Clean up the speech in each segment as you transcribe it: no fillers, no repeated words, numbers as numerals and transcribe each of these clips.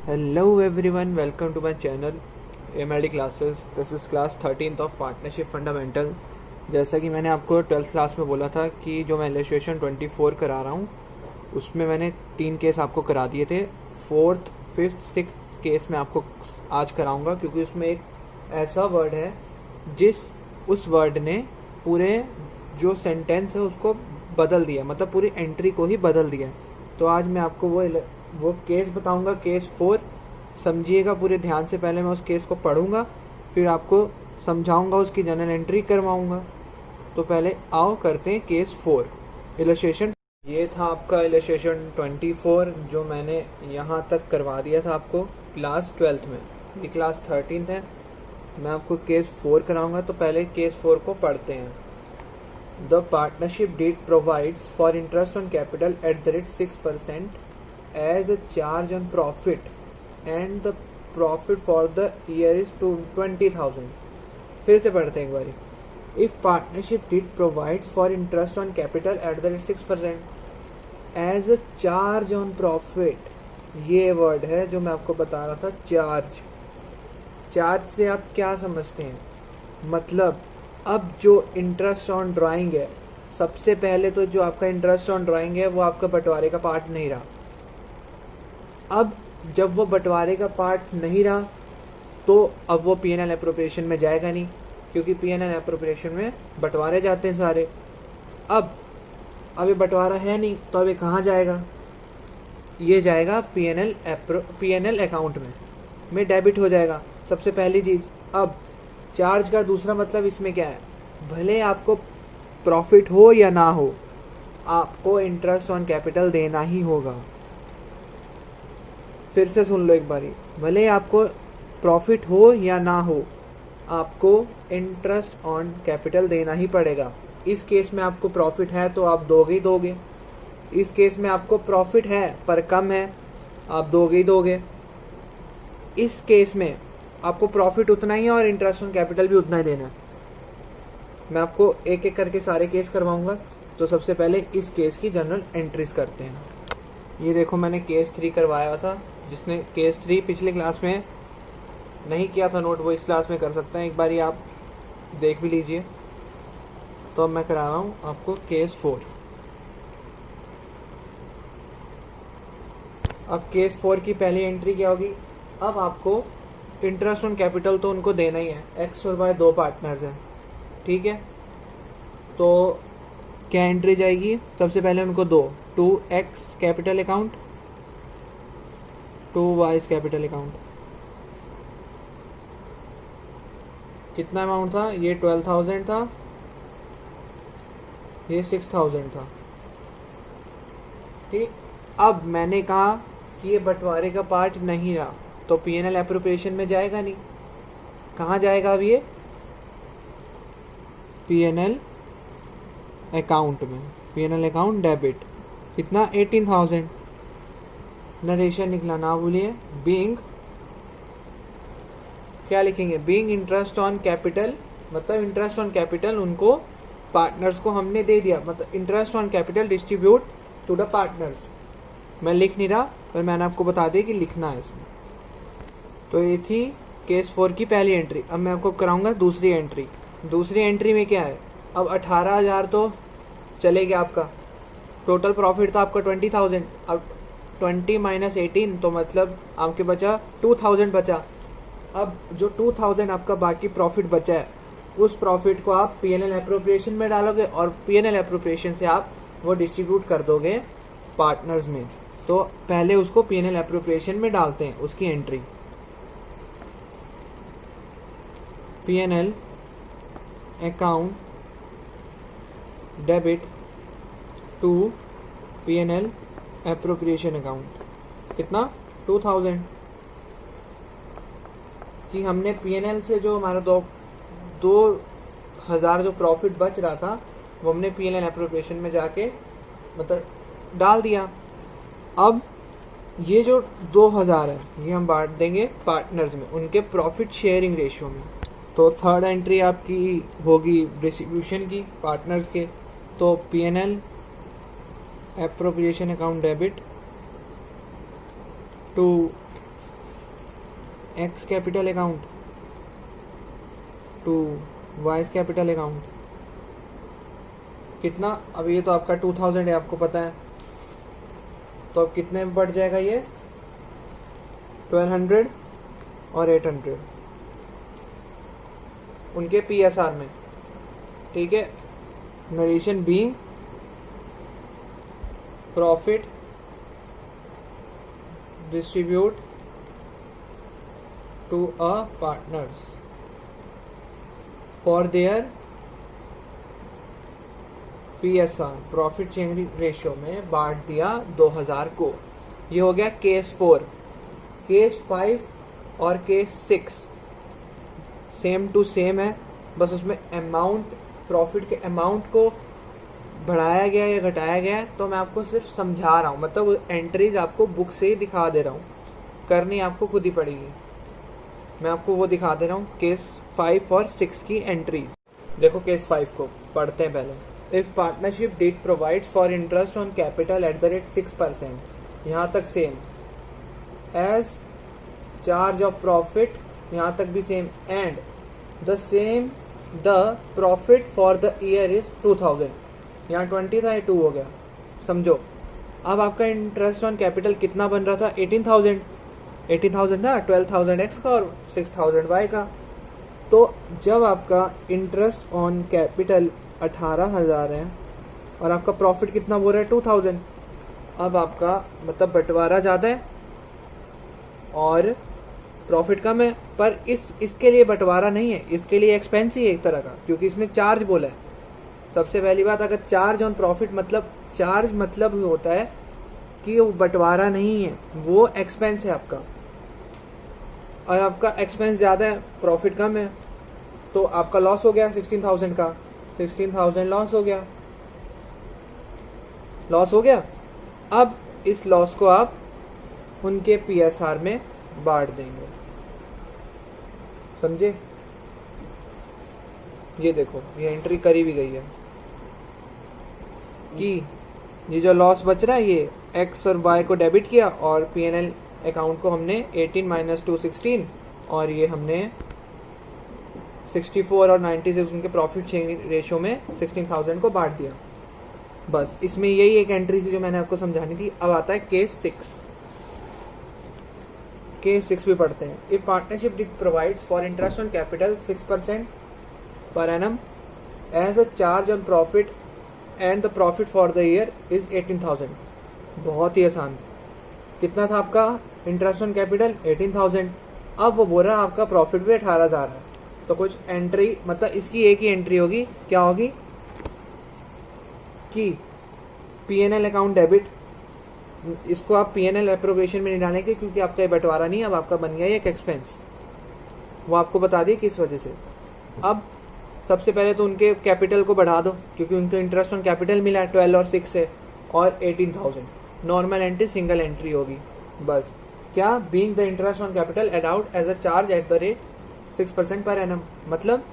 Hello everyone, welcome to my channel MLD classes. This is class 13th of Partnership Fundamental. जैसा कि मैंने आपको 12th class में बोला था कि जो मैं इलस्ट्रेशन 24 करा रहा हूँ उसमें मैंने 3 केस आपको करा दिए थे। 4th, 5th, 6th केस में आपको आज कराऊंगा क्योंकि उसमें एक ऐसा वर्ड है उस वर्ड ने पूरे जो सेंटेंस है उसको बदल दिया, मतलब पूरी एंट्री को ही बदल दिया। तो आज मैं आपको वो केस बताऊंगा, केस 4। समझिएगा पूरे ध्यान से। पहले मैं उस केस को पढ़ूंगा, फिर आपको समझाऊंगा, उसकी जनरल एंट्री करवाऊंगा। तो पहले आओ करते हैं केस 4 इलस्ट्रेशन। ये था आपका इलस्ट्रेशन 24 जो मैंने यहाँ तक करवा दिया था आपको क्लास 12th में। ये क्लास 13th है, मैं आपको केस 4 कराऊंगा। तो पहले केस 4 को पढ़ते हैं। The partnership deed provides for interest on capital at the rate 6% as a charge on profit and the profit for the year is to 20,000. फिर से पढ़ते हैं एक बारी। If partnership did provides for interest on capital at the rate 6% as a charge on profit, ये word है जो मैं आपको बता रहा था, चार्ज। चार्ज से आप क्या समझते हैं? मतलब अब जो इंटरेस्ट ऑन ड्राइंग है, सबसे पहले तो जो आपका इंटरेस्ट ऑन ड्राइंग है वो आपका बंटवारे का पार्ट नहीं रहा। अब जब वो बंटवारे का पार्ट नहीं रहा तो अब वो पीएनएल एप्रोप्रिएशन में जाएगा नहीं, क्योंकि पीएनएल एप्रोप्रिएशन में बंटवारे जाते हैं सारे। अब ये बंटवारा है नहीं, तो अब ये कहाँ जाएगा? ये जाएगा पीएनएल अकाउंट में डेबिट हो जाएगा। सबसे पहली चीज़। अब चार्ज का दूसरा मतलब इसमें क्या है? भले आपको प्रॉफिट हो या ना हो, आपको इंटरेस्ट ऑन कैपिटल देना ही होगा। फिर से सुन लो एक बारी। भले आपको प्रॉफिट हो या ना हो, आपको इंटरेस्ट ऑन कैपिटल देना ही पड़ेगा। इस केस में आपको प्रॉफिट है तो आप दोगे ही दोगे। इस केस में आपको प्रॉफिट है पर कम है, आप दोगे ही दोगे। इस केस में आपको प्रॉफिट उतना ही है और इंटरेस्ट ऑन कैपिटल भी उतना ही देना है। मैं आपको एक एक करके सारे केस करवाऊंगा। तो सबसे पहले इस केस की जनरल एंट्रीज करते हैं। ये देखो, मैंने केस 3 करवाया था। जिसने केस 3 पिछले क्लास में नहीं किया था नोट, वो इस क्लास में कर सकता है। एक बारी आप देख भी लीजिए। तो अब मैं करा रहा हूँ आपको केस 4। अब केस 4 की पहली एंट्री क्या होगी? अब आपको इंटरेस्ट ऑन कैपिटल तो उनको देना ही है। एक्स और वाई दो पार्टनर्स हैं, ठीक है। तो क्या एंट्री जाएगी? सबसे पहले उनको दो, 2x capital account, 2y capital account. कितना अमाउंट था? ये 12,000 था, ये 6,000 था, ठीक। अब मैंने कहा कि ये बंटवारे का पार्ट नहीं रहा तो पीएनएल एप्रोप्रिएशन में जाएगा नहीं। कहाँ जाएगा अब ये? पीएनएल अकाउंट में। PNL account debit. कितना? 18,000। नरेशन लिखना ना भूलिए। बीइंग, क्या लिखेंगे? बीइंग इंटरेस्ट ऑन कैपिटल, मतलब इंटरेस्ट ऑन कैपिटल उनको पार्टनर्स को हमने दे दिया, मतलब interest on capital distribute to the partners. मैं लिख नहीं रहा, पर मैंने आपको बता दिया कि लिखना है इसमें। तो ये थी केस 4 की पहली एंट्री। अब मैं आपको कराऊंगा दूसरी एंट्री। दूसरी एंट्री में क्या है? अब 18,000 तो चले गया आपका। टोटल प्रॉफिट था आपका 20,000। अब 20 माइनस 18 तो मतलब आपके बचा 2,000 बचा। अब जो 2,000 आपका बाकी प्रॉफिट बचा है, उस प्रॉफिट को आप पीएनएल एप्रोप्रिएशन में डालोगे और पीएनएल एप्रोप्रिएशन से आप वो डिस्ट्रीब्यूट कर दोगे पार्टनर्स में। तो पहले उसको पीएनएल एप्रोप्रिएशन में डालते हैं। उसकी entry PNL account debit to PNL appropriation account. कितना? 2,000 कि हमने पीएनएल से जो हमारा 2,000 जो प्रॉफिट बच रहा था वो हमने पीएनएल एप्रोप्रिएशन में जाके मतलब डाल दिया। अब ये जो 2,000 है ये हम बांट देंगे पार्टनर्स में उनके प्रॉफिट शेयरिंग रेशियो में। तो थर्ड एंट्री आपकी होगी डिस्ट्रीब्यूशन की पार्टनर्स के। तो PNL appropriation account debit to X capital account to Y's capital account कितना, अब ये तो आपका 2000 है, आपको पता है, तो अब कितने में बढ़ जाएगा ये 1200 और 800 उनके PSR में, ठीक है। Narration being profit distribute to a partners for their PSR profit sharing ratio में बांट दिया 2000 को। ये हो गया केस 4। केस 5 और केस 6 सेम टू सेम है, बस उसमें अमाउंट, प्रॉफिट के अमाउंट को बढ़ाया गया या घटाया गया है, तो मैं आपको सिर्फ समझा रहा हूँ, मतलब एंट्रीज आपको बुक से ही दिखा दे रहा हूँ, करनी आपको खुद ही पड़ेगी। मैं आपको वो दिखा दे रहा हूँ केस 5 और 6 की एंट्रीज। देखो केस 5 को पढ़ते हैं पहले। If partnership deed provides for interest on capital at the rate 6%, यहाँ तक same, as charge of profit यहाँ तक भी same, and the same the profit for the year is 2000, यहाँ 20 था, ये 2 हो गया, समझो। अब आपका इंटरेस्ट ऑन कैपिटल कितना बन रहा था, 18,000 था, 12,000 एक्स का और 6,000 वाई का। तो जब आपका इंटरेस्ट ऑन कैपिटल 18,000 है और आपका प्रॉफिट कितना बोल रहा है 2000, अब आपका मतलब बंटवारा ज़्यादा है और प्रॉफिट कम है, पर इसके लिए बंटवारा नहीं है, इसके लिए एक्सपेंस ही है एक तरह का, क्योंकि इसमें चार्ज बोला है। सबसे पहली बात, अगर चार्ज ऑन प्रॉफिट मतलब चार्ज मतलब होता है कि वो बंटवारा नहीं है, वो एक्सपेंस है आपका, और आपका एक्सपेंस ज़्यादा है, प्रॉफिट कम है, तो आपका लॉस हो गया 16,000 का, 16,000 लॉस हो गया। अब इस लॉस को आप उनके PSR में बांट देंगे, समझे। ये देखो, ये एंट्री करी भी गई है कि ये जो लॉस बच रहा है ये एक्स और वाई को डेबिट किया, और P&L अकाउंट को हमने 18 माइनस 2 16, और ये हमने 64 और 96 उनके प्रॉफिट शेयरिंग रेशियो में 16,000 को बांट दिया। बस इसमें यही एक एंट्री थी जो मैंने आपको समझानी थी। अब आता है केस 6। केस 6 भी पढ़ते हैं। If partnership deed provides for interest on capital 6% per annum as a charge on profit and the profit for the year is 18,000। बहुत ही आसान। कितना था आपका इंटरेस्ट ऑन कैपिटल 18,000। अब वो बोल रहा है आपका प्रॉफिट भी 18,000 है, तो कुछ एंट्री मतलब इसकी एक ही एंट्री होगी, क्या होगी कि P&L अकाउंट डेबिट, इसको आप P&L एप्रोप्रिएशन में नहीं डालेंगे क्योंकि आपका ये बंटवारा नहीं है, अब आपका बन गया एक एक्सपेंस, वो आपको बता दिए किस वजह से। अब सबसे पहले तो उनके कैपिटल को बढ़ा दो क्योंकि उनको इंटरेस्ट ऑन कैपिटल मिला है 12 और 6 से, और 18,000 नॉर्मल एंट्री सिंगल एंट्री होगी। बस क्या being the interest on capital allowed as a charge at the rate 6% per annum, मतलब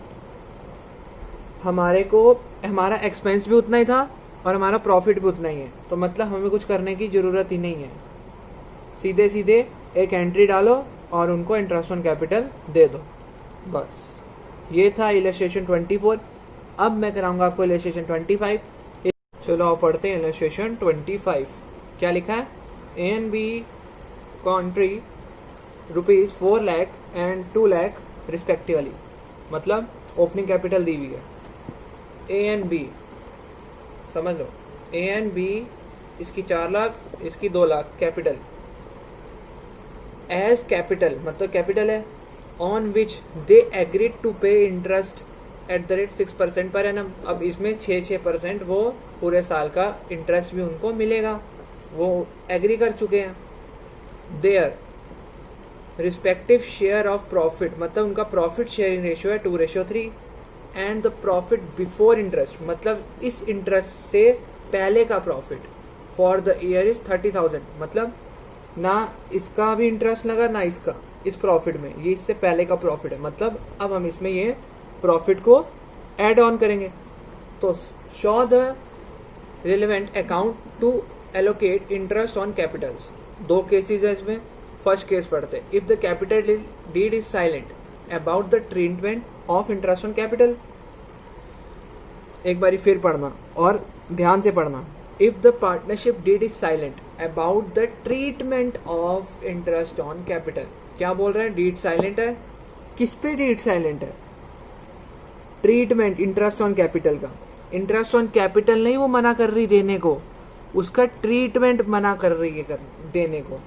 हमारे को हमारा एक्सपेंस भी उतना ही था और हमारा प्रॉफिट भी उतना ही है, तो मतलब हमें कुछ करने की ज़रूरत ही नहीं है, सीधे सीधे एक एंट्री डालो और उनको इंटरेस्ट ऑन कैपिटल दे दो। बस ये था इलस्ट्रेशन 24। अब मैं कराऊंगा आपको इलस्ट्रेशन 25। चलो आप पढ़ते हैं इलस्ट्रेशन 25। क्या लिखा है, A and B contributed ₹4 lakh and 2 lakh respectively, मतलब ओपनिंग कैपिटल दी हुई है। ए एंड बी समझ लो, ए एंड बी इसकी 4 लाख, इसकी 2 लाख कैपिटल, एज कैपिटल मतलब कैपिटल है, on which they agreed to pay interest at the rate 6% per annum. अब इसमें 6% वो पूरे साल का इंटरेस्ट भी उनको मिलेगा, वो एग्री कर चुके हैं। Their respective share of profit, मतलब उनका प्रॉफिट शेयरिंग रेशियो है 2:3, and the profit before interest, मतलब इस इंटरेस्ट से पहले का profit for the year is 30,000, मतलब ना इसका भी इंटरेस्ट लगा ना इसका, इस प्रॉफिट में, ये इससे पहले का प्रॉफिट है, मतलब अब हम इसमें ये प्रॉफिट को ऐड ऑन करेंगे। तो show the relevant account to allocate interest on capitals. 2 cases है इसमें, फर्स्ट केस पढ़ते हैं, if the capital deed is silent about the treatment of interest on capital. एक बारी फिर पढ़ना और ध्यान से पढ़ना। If the partnership deed is silent about the treatment of interest on capital. क्या बोल रहे हैं? डीड साइलेंट है। किस पे डीड साइलेंट है? ट्रीटमेंट इंटरेस्ट ऑन कैपिटल का। इंटरेस्ट ऑन कैपिटल नहीं वो मना कर रही देने को, उसका ट्रीटमेंट मना कर रही है देने को।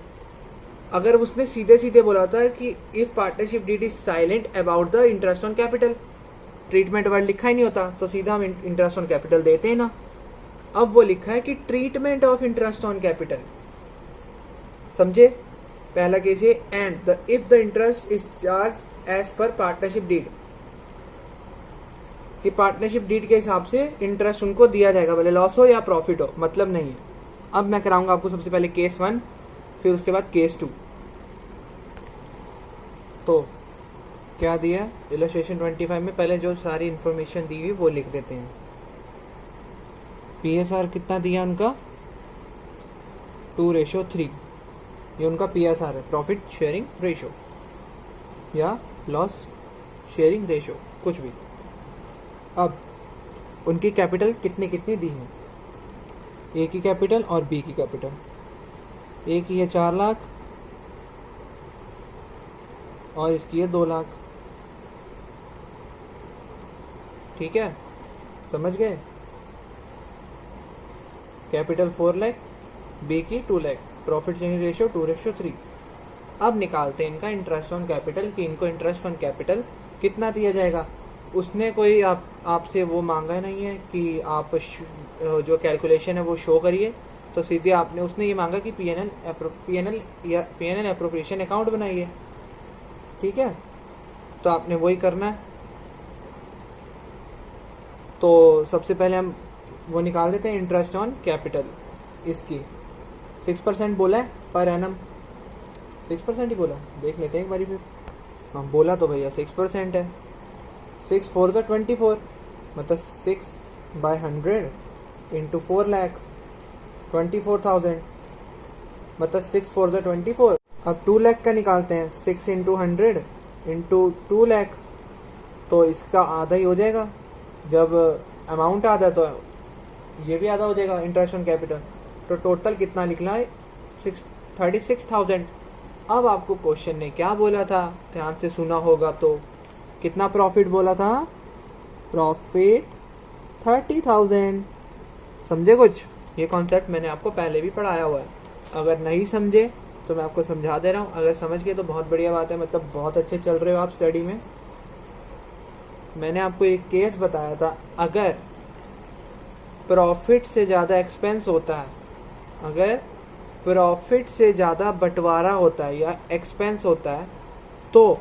अगर उसने सीधे सीधे बोला था कि if partnership deed is silent about the interest on capital, treatment word लिखा ही नहीं होता तो सीधा हम इंटरेस्ट ऑन कैपिटल देते हैं ना। अब वो लिखा है कि treatment of interest on capital, समझे? पहला केस है and if the interest is charge as per partnership deed, कि पार्टनरशिप डीड के हिसाब से इंटरेस्ट उनको दिया जाएगा, भले लॉस हो या प्रॉफिट हो, मतलब नहीं है। अब मैं कराऊंगा आपको सबसे पहले केस 1, फिर उसके बाद केस 2। तो क्या दिया इलस्ट्रेशन 25 में? पहले जो सारी इंफॉर्मेशन दी हुई वो लिख देते हैं। PSR कितना दिया उनका? 2:3। ये उनका PSR है, प्रॉफिट शेयरिंग रेशो या लॉस शेयरिंग रेशो, कुछ भी। अब उनकी कैपिटल कितनी कितनी दी है? ए की कैपिटल और बी की कैपिटल। ए की है 4 लाख और इसकी है 2 लाख। ठीक है, समझ गए? कैपिटल 4 लाख, बी की 2 लाख, प्रॉफिट शेयरिंग रेशियो 2:3। अब निकालते हैं इनका इंटरेस्ट ऑन कैपिटल कि इनको इंटरेस्ट ऑन कैपिटल कितना दिया जाएगा। उसने कोई आपसे वो मांगा नहीं है कि आप जो कैलकुलेशन है वो शो करिए, तो सीधे आपने उसने ये मांगा कि पीएनएल एप्रोप्रिएशन अकाउंट बनाइए। ठीक है, तो आपने वही करना है। तो सबसे पहले हम वो निकाल देते हैं इंटरेस्ट ऑन कैपिटल। इसकी 6% बोला है पर एनम, 6% ही बोला, देख लेते हैं एक बारी फिर। हाँ बोला तो भैया 6% है। 6 4 ज़ा 24, मतलब 6/100 इंटू 4 लाख 24,000, मतलब 6 4 ज़ा 24। अब 2 लाख का निकालते हैं, 6 इंटू 100 इंटू 2 लाख, तो इसका आधा ही हो जाएगा। जब अमाउंट आधा तो ये भी आधा हो जाएगा इंटरेस्ट ऑन कैपिटल। तो टोटल कितना निकला है? 36,000। अब आपको क्वेश्चन ने क्या बोला था, ध्यान से सुना होगा तो, कितना प्रॉफिट बोला था? प्रॉफिट 30,000। समझे कुछ? ये कॉन्सेप्ट मैंने आपको पहले भी पढ़ाया हुआ है, अगर नहीं समझे तो मैं आपको समझा दे रहा हूँ। अगर समझ गए तो बहुत बढ़िया बात है, मतलब बहुत अच्छे चल रहे हो आप स्टडी में। मैंने आपको एक केस बताया था, अगर प्रॉफिट से ज़्यादा एक्सपेंस होता है, अगर प्रॉफिट से ज़्यादा बंटवारा होता है या एक्सपेंस होता है, तो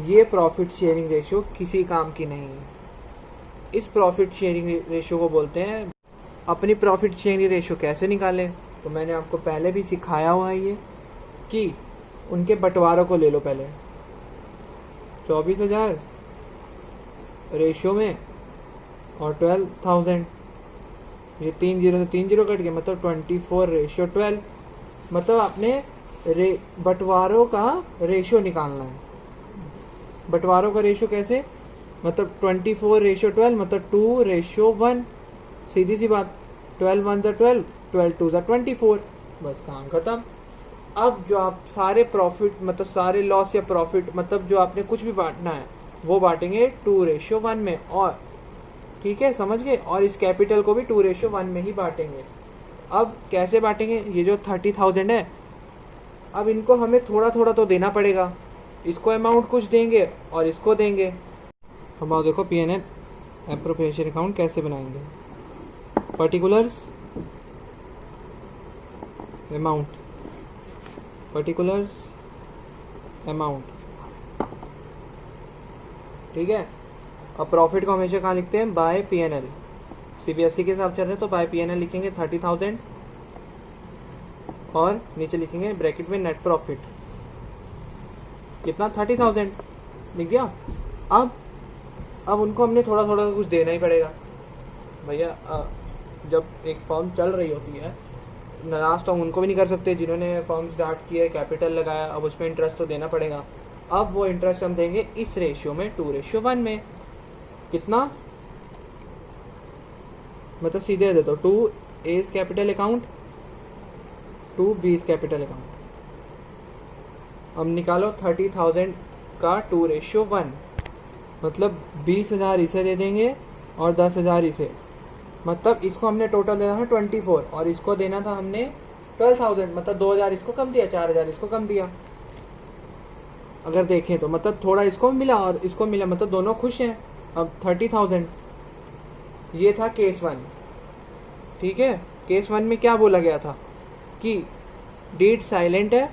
ये प्रॉफिट शेयरिंग रेशियो किसी काम की नहीं है। इस प्रॉफिट शेयरिंग रेशियो को बोलते हैं। अपनी प्रॉफिट शेयरिंग रेशियो कैसे निकालें? तो मैंने आपको पहले भी सिखाया हुआ है ये, कि उनके बंटवारों को ले लो पहले। 24,000 रेशियो में और 12,000, ये 3 0 से 3 0 कट गए, मतलब 24:12। मतलब आपने बंटवारों का रेशियो निकालना है। बंटवारों का रेशियो कैसे? मतलब 24:12, मतलब 2:1। सीधी सी बात, 12 1 ज़ा 12, 12 2 ज़ा 24, बस काम खत्म। अब जो आप सारे प्रॉफिट, मतलब सारे लॉस या प्रॉफिट, मतलब जो आपने कुछ भी बांटना है वो बांटेंगे 2:1 में। और ठीक है, समझ गए? और इस कैपिटल को भी 2:1 में ही बांटेंगे। अब कैसे बांटेंगे? ये जो 30,000 है, अब इनको हमें थोड़ा थोड़ा तो देना पड़ेगा। इसको अमाउंट कुछ देंगे और इसको देंगे। अब आओ देखो पीएनएल एप्रोप्रिएशन अकाउंट कैसे बनाएंगे। पर्टिकुलर्स अमाउंट, पर्टिकुलर्स अमाउंट, ठीक है। अब प्रॉफिट को हमेशा कहाँ लिखते हैं? Bye PNL. सीबीएसई के हिसाब चल रहे हैं तो बाय पीएनएल लिखेंगे 30,000 और नीचे लिखेंगे ब्रैकेट में नेट प्रॉफिट। कितना? 30,000 लिख दिया। अब उनको हमने थोड़ा थोड़ा कुछ देना ही पड़ेगा भैया। जब एक फॉर्म चल रही होती है, नाराज तो हम उनको भी नहीं कर सकते जिन्होंने फॉर्म स्टार्ट किया, कैपिटल लगाया, अब उसमें इंटरेस्ट तो देना पड़ेगा। अब वो इंटरेस्ट हम देंगे इस रेशियो में 2:1 में। कितना, मतलब सीधे दे दो 2 कैपिटल अकाउंट 2 कैपिटल अकाउंट। अब निकालो 30,000 का 2:1, मतलब 20,000 इसे दे देंगे और 10,000 इसे। मतलब इसको हमने टोटल देना था 24 और इसको देना था हमने 12,000, मतलब 2,000 इसको कम दिया, 4,000 इसको कम दिया। अगर देखें तो मतलब थोड़ा इसको मिला और इसको मिला, मतलब दोनों खुश हैं। अब 30,000, ये था केस 1, ठीक है। केस 1 में क्या बोला गया था कि डीड साइलेंट है,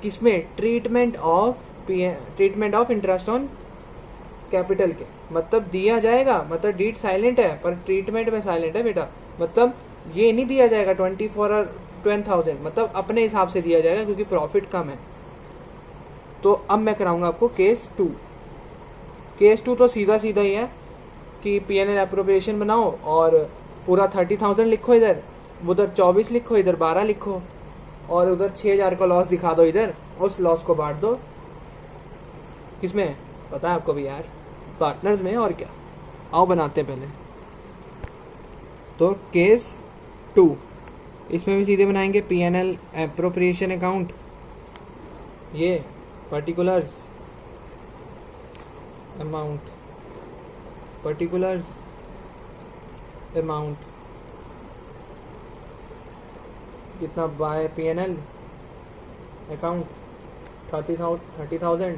किसमें, treatment of interest on capital के, मतलब दिया जाएगा, मतलब डीड साइलेंट है पर ट्रीटमेंट में साइलेंट है बेटा। मतलब ये नहीं दिया जाएगा 24 और 10,000, मतलब अपने हिसाब से दिया जाएगा क्योंकि प्रॉफिट कम है। तो अब मैं कराऊंगा आपको केस 2। केस 2 तो सीधा सीधा ही है कि P&L एप्रोप्रिएशन बनाओ और पूरा 30,000 लिखो, इधर उधर 24 लिखो, इधर 12 लिखो और उधर 6,000 का लॉस दिखा दो, इधर उस लॉस को बांट दो किसमें, पता है आपको भी यार, पार्टनर्स में। और क्या, आओ बनाते हैं पहले। तो केस 2, इसमें भी सीधे बनाएंगे P&L एप्रोप्रिएशन अकाउंट, ये पर्टिकुलर्स अमाउंट, पर्टिकुलर्स अमाउंट कितना बाय P&L अकाउंट 30,000,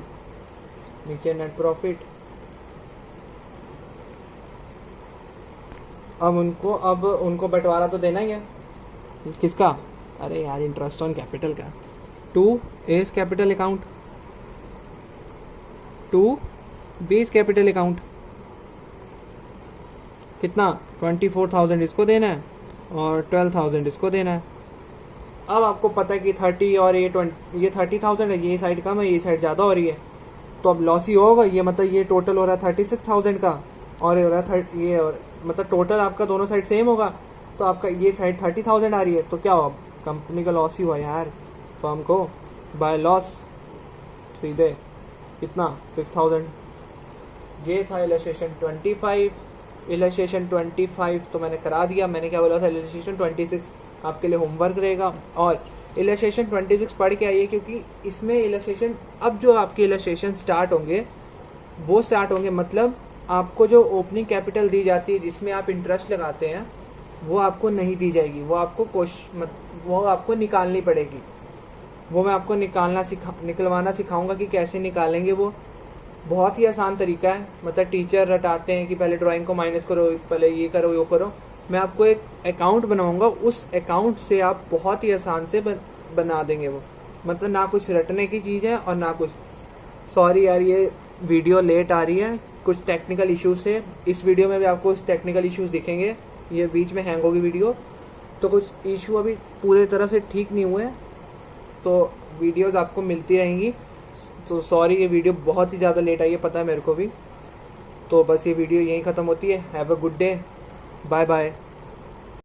नीचे नेट प्रॉफिट। अब उनको बंटवारा तो देना ही है, किसका, अरे यार इंटरेस्ट ऑन कैपिटल का। 2 कैपिटल अकाउंट 2 कैपिटल अकाउंट कितना, 24,000 इसको देना है और 12,000 इसको देना है। अब आपको पता है कि 30 और ये 30,000 है, ये साइड कम है, ये साइड ज़्यादा हो रही है, तो अब लॉस ही होगा। ये मतलब ये टोटल हो रहा है 36,000 का और ये हो रहा है ये, और मतलब टोटल आपका दोनों साइड सेम होगा, तो आपका ये साइड 30,000 आ रही है, तो क्या हुआ, कंपनी का लॉस ही हुआ यार, फर्म को बाय लॉस सीधे कितना 6,000। ये था इलस्ट्रेशन 25। इलस्ट्रेशन 25 तो मैंने करा दिया, मैंने क्या बोला था, इलस्ट्रेशन 26 आपके लिए होमवर्क रहेगा। और इलस्ट्रेशन 26 पढ़ के आइए क्योंकि इसमें इलस्ट्रेशन, अब जो आपके इलस्ट्रेशन स्टार्ट होंगे वो स्टार्ट होंगे, मतलब आपको जो ओपनिंग कैपिटल दी जाती है जिसमें आप इंटरेस्ट लगाते हैं वो आपको नहीं दी जाएगी, वो आपको निकालनी पड़ेगी। वो मैं आपको निकलवाना सिखाऊंगा कि कैसे निकालेंगे। वो बहुत ही आसान तरीका है, मतलब टीचर रटाते हैं कि पहले ड्राइंग को माइनस करो, पहले ये करो वो करो। मैं आपको एक अकाउंट बनाऊंगा, उस अकाउंट से आप बहुत ही आसान से बना देंगे वो, मतलब ना कुछ रटने की चीज़ है और ना कुछ। सॉरी यार ये वीडियो लेट आ रही है, कुछ टेक्निकल इश्यूज से। इस वीडियो में भी आपको कुछ टेक्निकल इश्यूज दिखेंगे, ये बीच में हैंग होगी वीडियो, तो कुछ इशू अभी पूरे तरह से ठीक नहीं हुए, तो वीडियोस आपको मिलती रहेंगी। तो सॉरी ये वीडियो बहुत ही ज़्यादा लेट आई है, पता है मेरे को भी। तो बस ये वीडियो यहीं ख़त्म होती है। Have a good day, bye bye.